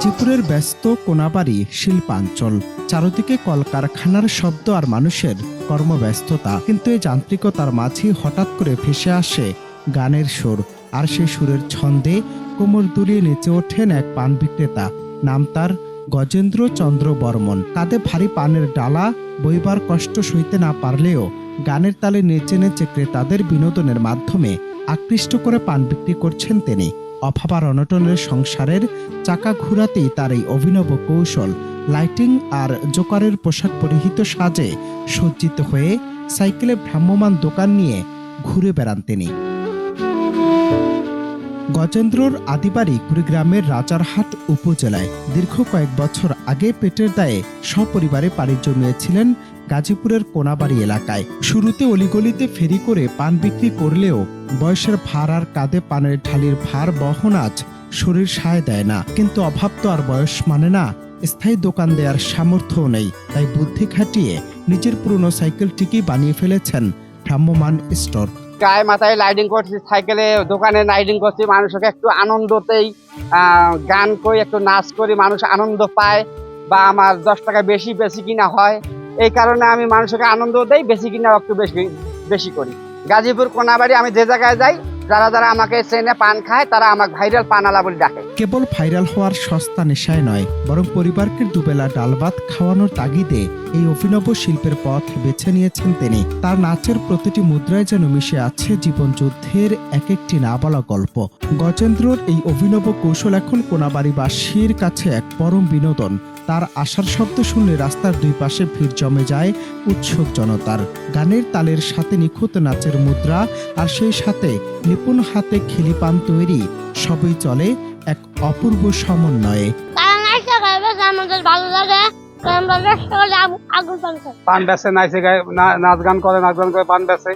গাজীপুরের ব্যস্ত কোনাবাড়ি শিল্পাঞ্চল, চারদিকে কলকারখানার শব্দ আর মানুষের কর্মব্যস্ততা। কিন্তু এই যান্ত্রিকতার মাঝে হঠাৎ করে ভেসে আসে গানের সুর, আর সেই সুরের ছন্দে কোমর দুলিয়ে নেচে ওঠেন এক পান বিক্রেতা। নাম তার গজেন্দ্র চন্দ্র বর্মন। কাঁধে ভারী পানের ডালা বইবার কষ্ট সইতে না পারলেও গানের তালে নেচে নেচে ক্রেতাদের বিনোদনের মাধ্যমে আকৃষ্ট করে পান বিক্রি করছেন তিনি। অভাব আর অনটনের সংসারের চাকা ঘুরাতেই তার এই অভিনব কৌশল। লাইটিং আর জোকারের পোশাক পরিহিত সাজে সজ্জিত হয়ে সাইকেলে ভ্রাম্যমান দোকান নিয়ে ঘুরে বেড়ান তিনি। গজেন্দ্রর আদিবাড়ি কুড়িগ্রামের রাজারহাট উপজেলায়। দীর্ঘ কয়েক বছর আগে পেটের দায়ে সপরিবারে পাড়ি জমিয়েছিলেন গাজীপুরের কোনাবাড়ি এলাকায়। শুরুতে অলিগলিতে ফেরি করে পান বিক্রি করলেও বয়সের ভার আর কাঁধে পানের ঢালির ভার বহন আজ শরীর সায় দেয় না। কিন্তু অভাব তো আর বয়স মানে না, স্থায়ী দোকান দেওয়ার সামর্থ্যও নেই। তাই বুদ্ধি খাটিয়ে নিজের পুরনো সাইকেলটিকেই বানিয়ে ফেলেছেন ভ্রাম্যমান স্টোর। গায়ে মাথায় লাইটিং করছি, সাইকেলে দোকানে লাইটিং করছি, মানুষকে একটু আনন্দতেই গান করি, একটু নাচ করি, মানুষ আনন্দ পায় বা আমার 10 টাকা বেশি কিনা হয়। এই কারণে আমি মানুষকে আনন্দ দেই, বেশি কিনা একটু বেশি করি। গাজীপুর কোনাবাড়ি আমি যে জায়গায় যাই, যারা যারা আমাকে চেনে পান খায় তারা আমাকে ভাইরাল পানালা বলে ডাকে। কেবল ভাইরাল হওয়ার সস্তা নেশায় নয়, বরং পরিবারকে দুবেলা ডাল ভাত খাওয়ানোর তাগিদে এই অভিনব শিল্পের পথ বেছে নিয়েছেন তিনি। তার নাচের প্রতিটি মুদ্রায় যেন মিশে আছে জীবন যুদ্ধের এক একটি না বলা গল্প। গজেন্দ্রর এই অভিনব কৌশল এখন কোনাবাড়িবাসীর কাছে এক পরম বিনোদন। তার আসার শব্দ শুনলে রাস্তার দুই পাশে ভিড় জমে যায় উৎসুক জনতার। গানের তালের সাথে নিখুঁত নাচের মুদ্রা আর সেই সাথে নিপুণ হাতে খিলি পান তৈরি, সবই চলে এক অপূর্ব সমন্বয়ে। পান বেচে নাচে নাচ গান করে পান বেচে,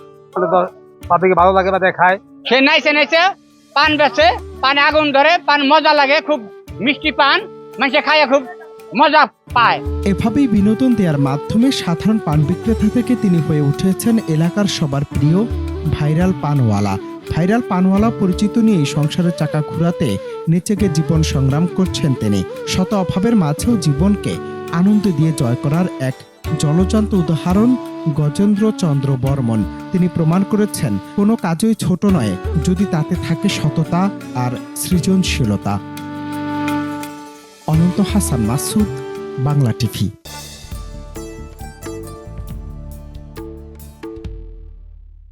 তাদেরকে ভালো লাগে বা খায়। সে নাইছে পান বেচে, পানে আগুন ধরে, পান মজা লাগে, খুব মিষ্টি পান, মানুষে খায় খুব মজা পায়। এভাবেই বিনোদন দেওয়ার মাধ্যমে সাধারণ পান বিক্রেতা থেকে তিনি হয়ে উঠেছেন এলাকার সবার প্রিয় ভাইরাল পানওয়ালা। ভাইরাল পানওয়ালা পরিচিত নিয়ে সংসারের চাকা ঘুরাতে নেচেকে জীবন সংগ্রাম করছেন তিনি। শত অভাবের মাঝেও জীবনকে আনন্দ দিয়ে জয় করার এক জলজান্ত উদাহরণ গজেন্দ্র চন্দ্র বর্মন। তিনি প্রমাণ করেছেন কোনো কাজই ছোট নয় যদি তাতে থাকে সততা আর সৃজনশীলতা। অনন্ত হাসান মাসুদ, বাংলা টিভি।